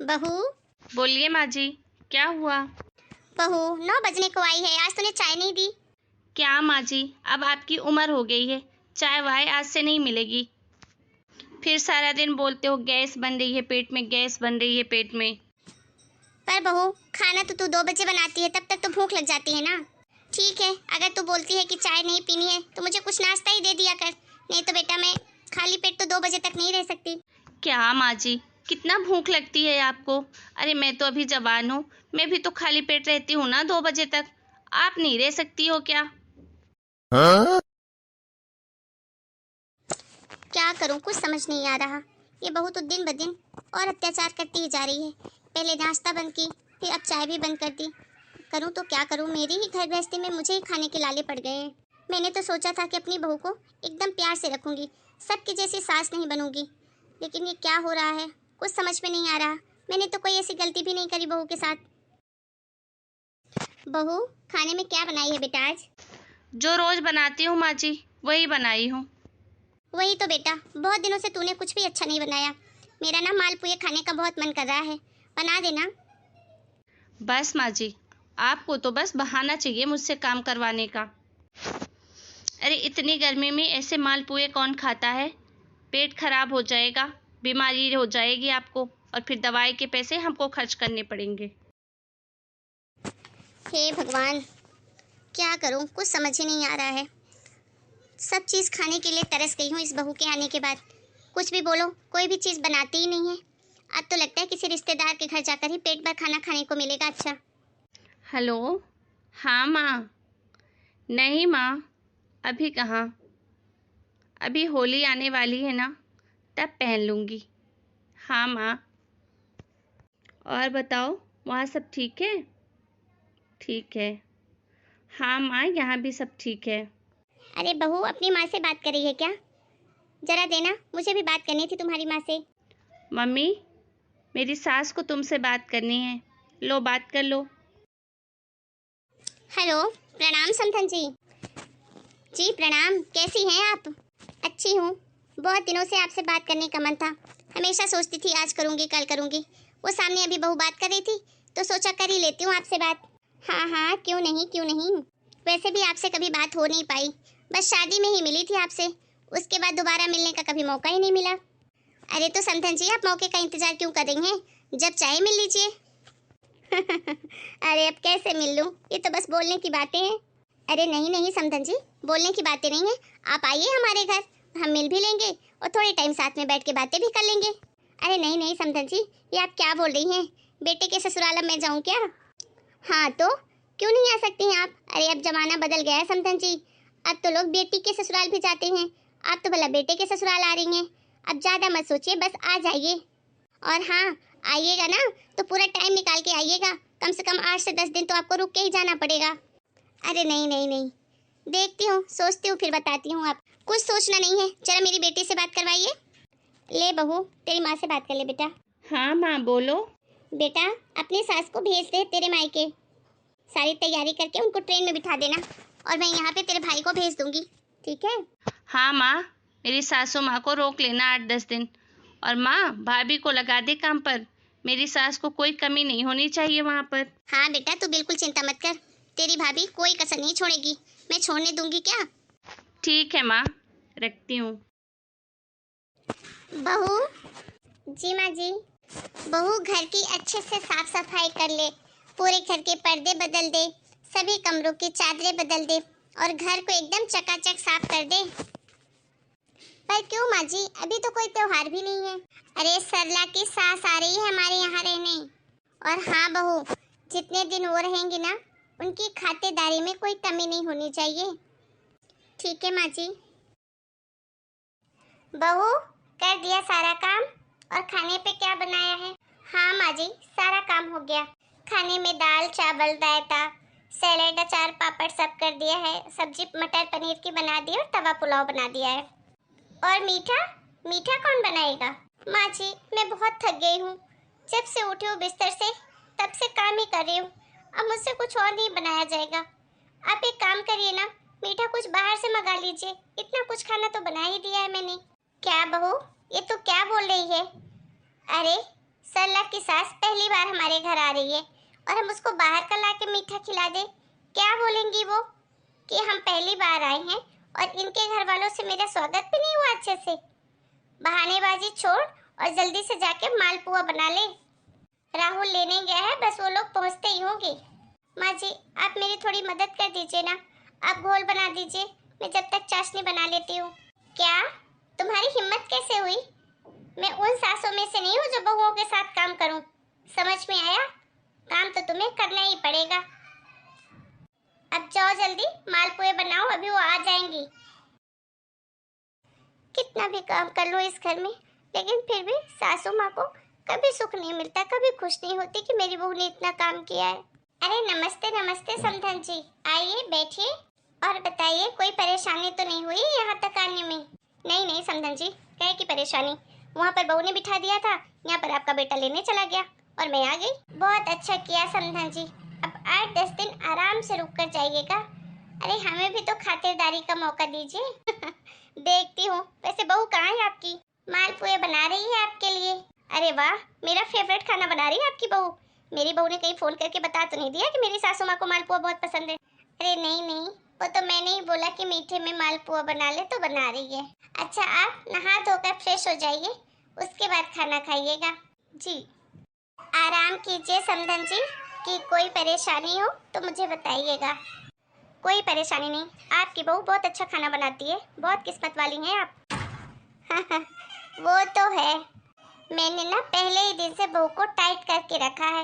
बहू। बोलिए माँ जी, क्या हुआ? बहू 9 बजने को आई है, आज तूने चाय नहीं दी। क्या माँ जी, अब आपकी उम्र हो गई है, चाय वाय आज से नहीं मिलेगी। फिर सारा दिन बोलते हो गैस बन रही है पेट में, गैस बन रही है पेट में। पर बहू खाना तो तू 2 बजे बनाती है, तब तक तो भूख लग जाती है ना। ठीक है, अगर तू बोलती है कि चाय नहीं पीनी है तो मुझे कुछ नाश्ता ही दे दिया कर, नहीं तो बेटा मैं खाली पेट तो 2 बजे तक नहीं रह सकती। क्या माँ जी, कितना भूख लगती है आपको? अरे मैं तो अभी जवान हूँ, मैं भी तो खाली पेट रहती हूँ ना 2 बजे तक। आप नहीं रह सकती हो क्या? क्या करूं, कुछ समझ नहीं आ रहा। ये बहू तो दिन ब दिन और अत्याचार करती ही जा रही है। पहले नाश्ता बंद की, फिर अब चाय भी बंद कर दी। करूं तो क्या करूं, मेरी ही घर गृहस्थी में मुझे ही खाने के लाले पड़ गए हैं। मैंने तो सोचा था कि अपनी बहू को एकदम प्यार से रखूंगी, सबकी जैसी सास नहीं बनूंगी, लेकिन ये क्या हो रहा है कुछ समझ में नहीं आ रहा। मैंने तो कोई ऐसी गलती भी नहीं करी बहू के साथ। बहू खाने में क्या बनाई है बेटा आज? जो रोज बनाती हूँ माँ जी, वही बनाई हूँ। वही तो बेटा, बहुत दिनों से तूने कुछ भी अच्छा नहीं बनाया। मेरा ना मालपुए खाने का बहुत मन कर रहा है, बना देना। बस माँ जी, आपको तो बस बहाना चाहिए मुझसे काम करवाने का। अरे इतनी गर्मी में ऐसे मालपुए कौन खाता है? पेट खराब हो जाएगा, बीमारी हो जाएगी आपको, और फिर दवाई के पैसे हमको खर्च करने पड़ेंगे। हे भगवान, क्या करूं, कुछ समझ ही नहीं आ रहा है। सब चीज़ खाने के लिए तरस गई हूँ इस बहू के आने के बाद। कुछ भी बोलो, कोई भी चीज़ बनाती ही नहीं है। अब तो लगता है किसी रिश्तेदार के घर जाकर ही पेट भर खाना खाने को मिलेगा। अच्छा हेलो। हाँ माँ। नहीं माँ, अभी कहाँ, अभी होली आने वाली है ना, तब पहन लूँगी। हाँ माँ। और बताओ, वहाँ सब ठीक है? ठीक है। हाँ माँ, यहाँ भी सब ठीक है। अरे बहू अपनी माँ से बात कर रही है क्या? जरा देना, मुझे भी बात करनी थी तुम्हारी माँ से। मम्मी, मेरी सास को तुमसे बात करनी है, लो बात कर लो। हेलो, प्रणाम समधन जी। जी प्रणाम, कैसी हैं आप? अच्छी हूँ, बहुत दिनों से आपसे बात करने का मन था। हमेशा सोचती थी आज करूँगी कल करूँगी। वो सामने अभी बहू बात कर रही थी तो सोचा कर ही लेती हूँ आपसे बात। हाँ हाँ, क्यों नहीं क्यों नहीं। वैसे भी आपसे कभी बात हो नहीं पाई, बस शादी में ही मिली थी आपसे। उसके बाद दोबारा मिलने का कभी मौका ही नहीं मिला। अरे तो समधन जी, आप मौके का इंतजार क्यों कर रही हैं? जब चाहे मिल लीजिए। अरे अब कैसे मिल लूं, ये तो बस बोलने की बातें हैं। अरे नहीं नहीं समधन जी, बोलने की बातें नहीं है। आप आइए हमारे घर, हम मिल भी लेंगे और थोड़े टाइम साथ में बैठ के बातें भी कर लेंगे। अरे नहीं नहीं समधन जी, ये आप क्या बोल रही हैं? बेटे के ससुराल में जाऊं क्या? हाँ तो क्यों नहीं आ सकती हैं आप? अरे अब जमाना बदल गया है समधन जी, अब तो लोग बेटी के ससुराल भी जाते हैं। आप तो भला बेटे के ससुराल आ रही हैं। अब ज़्यादा मत सोचिए, बस आ जाइए। और हाँ, आइएगा ना तो पूरा टाइम निकाल के आइएगा, कम से कम 8 से 10 दिन तो आपको रुक के ही जाना पड़ेगा। अरे नहीं नहीं नहीं, देखती हूँ सोचती हूँ फिर बताती हूँ। आप कुछ सोचना नहीं है, जरा मेरी बेटी से बात करवाइए। ले बहू, तेरी माँ से बात कर ले बेटा। हाँ माँ बोलो। बेटा अपनी सास को भेज दे तेरे मायके, सारी तैयारी करके उनको ट्रेन में बिठा देना, और मैं यहाँ पे तेरे भाई को भेज दूंगी, ठीक है? हाँ माँ, मेरी सासू माँ को रोक लेना 8-10 दिन, और माँ भाभी को लगा दे काम पर। मेरी सास को कोई कमी नहीं होनी चाहिए वहाँ पर। हाँ बेटा तू बिल्कुल चिंता मत कर, तेरी भाभी कोई कसर नहीं छोड़ेगी। मैं छोड़ने दूंगी क्या? ठीक है माँ, रखती हूँ। बहू। जी माँ जी। बहू घर की अच्छे से साफ सफाई कर ले, पूरे घर के पर्दे बदल दे, सभी कमरों की चादरें बदल दे और घर को एकदम चकाचक साफ कर दे। पर क्यों माँ जी, अभी तो कोई त्योहार भी नहीं है। अरे सरला की सास आ रही है हमारे यहाँ रहने। और हाँ बहू, जितने दिन वो रहेंगी ना, उनकी खातिरदारी में कोई कमी नहीं होनी चाहिए। ठीक है माँ जी। बहू कर दिया सारा काम, और खाने पे क्या बनाया है? हाँ माँ जी, सारा काम हो गया। खाने में दाल चावल रायता सैलेड अचार पापड़ सब कर दिया है, सब्जी मटर पनीर की बना दी और तवा पुलाव बना दिया है। और मीठा, मीठा कौन बनाएगा? माँ जी मैं बहुत थक गई हूँ, जब से उठी हूँ बिस्तर से तब से काम ही कर रही हूँ। अब मुझसे कुछ और नहीं बनाया जाएगा। आप एक काम करिए ना, मीठा कुछ बाहर से मंगा लीजिए, इतना कुछ खाना तो बना ही दिया है मैंने। क्या बहू, ये तो क्या बोल रही है? अरे सरला की सास पहली बार हमारे घर आ रही है और हम उसको बाहर का ला के मीठा खिला दे, क्या बोलेंगी वो कि हम पहली बार आए हैं और इनके घर वालों से मेरा स्वागत भी नहीं हुआ अच्छे से। बहानेबाजी छोड़ और जल्दी से जाके मालपुआ बना ले। राहुल लेने गया है, बस वो लोग पहुंचते ही होंगे। माँ जी आप मेरी थोड़ी मदद कर दीजिए ना, आप घोल बना दीजिए, मैं जब तक चाशनी बना लेती हूँ। क्या तुम्हारी हिम्मत कैसे हुई? मैं उन सासों में से नहीं हूँ जो बहुओं के साथ काम करूँ, समझ में आया? काम तो तुम्हें करना ही पड़ेगा। अब जाओ जल्दी मालपुए बनाओ, अभी वो आ जाएंगी। कितना भी काम कर लो इस घर में, लेकिन फिर भी सासू माँ को कभी सुख नहीं मिलता, कभी खुश नहीं होती कि मेरी बहू ने इतना काम किया है। अरे नमस्ते नमस्ते समधन जी, आइए बैठिए और बताइए कोई परेशानी तो नहीं हुई यहाँ तक आने में? नहीं नहीं समधन जी, क्या की परेशानी, वहाँ पर बहू ने बिठा दिया था, यहाँ पर आपका बेटा लेने चला गया और मैं आ गई। बहुत अच्छा किया समधन जी, अब 8-10 दिन आराम से रुक कर जाइएगा। अरे हमें भी तो खातिरदारी का मौका दीजिए। देखती हूँ, वैसे बहू कहाँ है आपकी? मालपुए बना रही है आपके लिए। अरे वाह, मेरा फेवरेट खाना बना रही है आपकी बहू। मेरी बहू ने कहीं फोन करके बता तो नहीं दिया कि मेरी सासू माँ को मालपुआ बहुत पसंद है? अरे नहीं नहीं, वो तो मैंने ही बोला कि मीठे में मालपुआ बना ले तो बना रही है। अच्छा आप नहा धोकर फ्रेश हो जाइए, उसके बाद खाना खाइएगा। जी आराम कीजिए समधन जी, कि कोई परेशानी हो तो मुझे बताइएगा। कोई परेशानी नहीं, आपकी बहू बहुत अच्छा खाना बनाती है, बहुत किस्मत वाली हैं आप। वो तो है, मैंने ना पहले ही दिन से बहू को टाइट करके रखा है,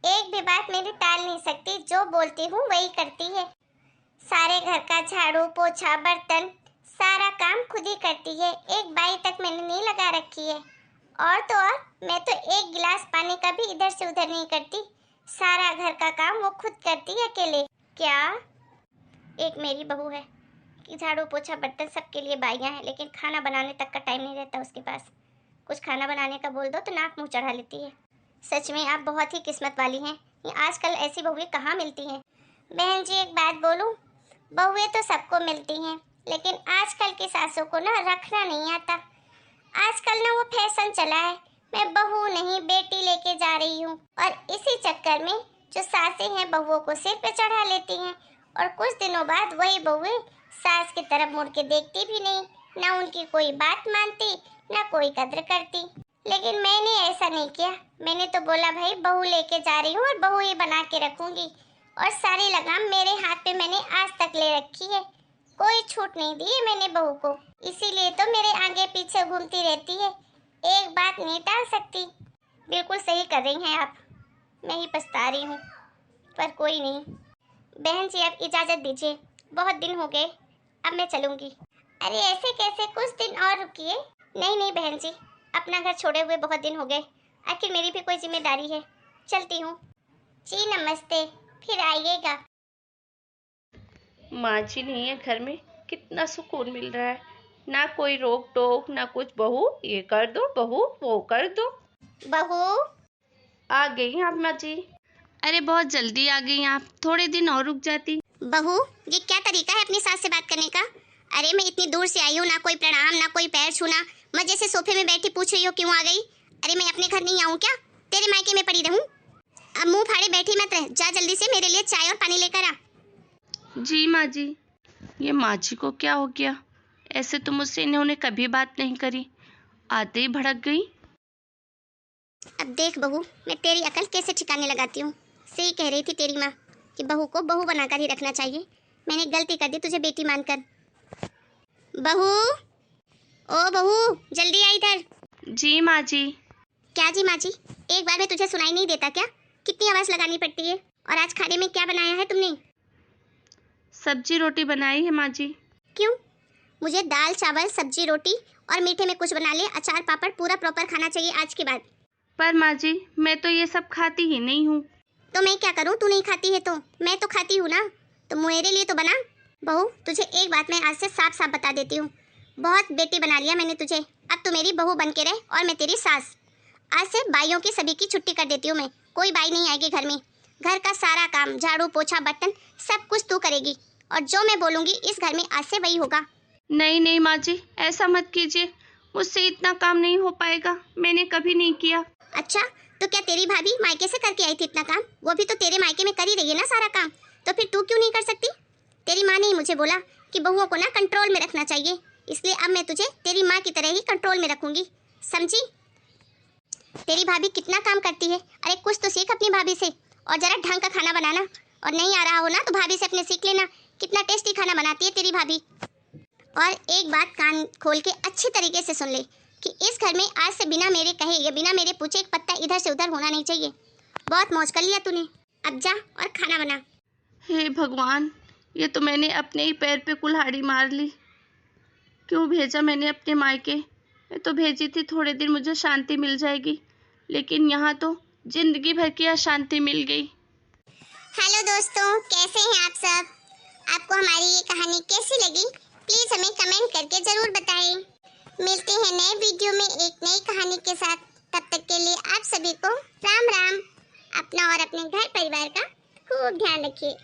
एक भी बात मेरी टाल नहीं सकती, जो बोलती हूँ वही करती है। सारे घर का झाड़ू पोछा बर्तन सारा काम खुद ही करती है, एक बाई तक मैंने नहीं लगा रखी है। और तो और मैं तो एक गिलास पानी का भी इधर से उधर नहीं करती, सारा घर का काम वो खुद करती है अकेले। क्या एक मेरी बहू है कि झाड़ू पोछा बर्तन सबके लिए बाइयाँ हैं, लेकिन खाना बनाने तक का टाइम नहीं रहता उसके पास। कुछ खाना बनाने का बोल दो तो नाक मुंह चढ़ा लेती है। सच में आप बहुत ही किस्मत वाली हैं, ये आजकल ऐसी बहुएं कहाँ मिलती हैं। बहन जी एक बात बोलूं, बहुएं तो सबको मिलती हैं, लेकिन आजकल की सासों को ना रखना नहीं आता। आजकल ना वो फैशन चला है, मैं बहू नहीं बेटी लेके जा रही हूँ, और इसी चक्कर में जो सासें हैं बहुओं को सिर पे चढ़ा लेती हैं, और कुछ दिनों बाद वही बहुएं सास की तरफ मुड़ के देखती भी नहीं, ना उनकी कोई बात मानती ना कोई कद्र करती। लेकिन मैंने ऐसा नहीं किया, मैंने तो बोला भाई बहू लेके जा रही हूँ और बहू ही बना के रखूंगी, और सारी लगाम मेरे हाथ पे मैंने आज तक ले रखी है, कोई छूट नहीं दी है मैंने बहू को, इसीलिए तो मेरे आगे पीछे घूमती रहती है, एक बात नहीं टाल सकती। बिल्कुल सही कर रही हैं आप, मैं ही पछता रही हूँ, पर कोई नहीं। बहन जी आप इजाज़त दीजिए, बहुत दिन हो गए, अब मैं चलूँगी। अरे ऐसे कैसे, कुछ दिन और रुकिए। नहीं नहीं बहन जी, अपना घर छोड़े हुए बहुत दिन हो गए, आखिर मेरी भी कोई जिम्मेदारी है, चलती हूँ। जी नमस्ते, फिर आइएगा। माँ जी नहीं है घर में, कितना सुकून मिल रहा है, ना कोई रोक टोक ना कुछ, बहू ये कर दो बहू वो कर दो। बहू आ गई आप माँ जी? अरे बहुत जल्दी आ गई आप, थोड़े दिन और रुक जाती। बहू ये क्या तरीका है अपनी सास से बात करने का? अरे मैं इतनी दूर से आई हूँ, ना कोई प्रणाम ना कोई पैर छूना, मैं जैसे सोफे में बैठी पूछ रही हो क्यों आ गई? अरे मैं अपने घर नहीं आऊँ क्या? तेरे मायके में पड़ी रहूँ? अब मुंह फाड़े बैठी मत रह, जा जल्दी से मेरे लिए चाय और पानी लेकर आ। जी माँ जी। ये माँ जी को क्या हो गया, ऐसे तो मुझसे इन्होंने कभी बात नहीं करी, आते ही भड़क गई। अब देख बहू, मैं तेरी अकल कैसे ठिकाने लगाती हूँ। सही कह रही थी तेरी माँ कि बहू को बहू बनाकर ही रखना चाहिए, मैंने गलती कर दी तुझे बेटी मानकर। बहू, ओ बहू जल्दी आ इधर। जी माँ जी। क्या जी माँ जी, एक बार में तुझे सुनाई नहीं देता क्या? कितनी आवाज़ लगानी पड़ती है। और आज खाने में क्या बनाया है तुमने? सब्जी रोटी बनाई है माँ जी। क्यों? मुझे दाल चावल सब्जी रोटी और मीठे में कुछ बना ले, अचार पापड़ पूरा प्रॉपर खाना चाहिए आज के बाद। पर माँ जी मैं तो ये सब खाती ही नहीं हूँ। तो मैं क्या करूँ, तू नहीं खाती है तो मैं तो खाती हूँ ना, तो मेरे लिए तो बना। बहू तुझे एक बात मैं आज से साफ साफ बता देती हूँ, बहुत बेटी बना लिया मैंने तुझे, अब तू मेरी बहू बन के रहे और मैं तेरी सास। आज से बाइयों की सभी की छुट्टी कर देती हूँ मैं, कोई बाई नहीं आएगी घर में, घर का सारा काम झाड़ू पोछा बर्तन सब कुछ तू करेगी, और जो मैं बोलूँगी इस घर में आज से वही होगा। नहीं नहीं माँ जी, ऐसा मत कीजिए, मुझसे इतना काम नहीं हो पाएगा, मैंने कभी नहीं किया। अच्छा, तो क्या तेरी भाभी मायके से करके आई थी इतना काम? वो भी तो तेरे मायके में कर ही रही है ना सारा काम, तो फिर तू क्यों नहीं कर सकती? तेरी माँ ने ही मुझे बोला कि बहुओं को ना कंट्रोल में रखना चाहिए, इसलिए अब मैं तुझे तेरी माँ की तरह ही कंट्रोल में रखूंगी, समझी? तेरी भाभी कितना काम करती है, अरे कुछ तो सीख अपनी भाभी से, और जरा ढंग का खाना बनाना, और नहीं आ रहा हो ना तो भाभी से अपने सीख लेना, कितना टेस्टी खाना बनाती है तेरी भाभी। और एक बात कान खोल के अच्छी तरीके से सुन ले कि इस घर में आज से बिना मेरे कहे या बिना मेरे पूछे एक पत्ता इधर से उधर होना नहीं चाहिए। बहुत मौज कर लिया तूने, अब जा और खाना बना। हे भगवान, ये तो मैंने अपने ही पैर पे कुल्हाड़ी मार ली। क्यों भेजा मैंने अपने मायके? मैं तो भेजी थी थोड़े दिन मुझे शांति मिल जाएगी, लेकिन यहाँ तो जिंदगी भर की अशांति मिल गई। हेलो दोस्तों, कैसे हैं आप सब? आपको हमारी ये कहानी कैसी लगी प्लीज हमें कमेंट करके जरूर बताएं। मिलते हैं नए वीडियो में एक नई कहानी के साथ, तब तक के लिए आप सभी को राम राम। अपना और अपने घर परिवार का खूब ध्यान रखिए।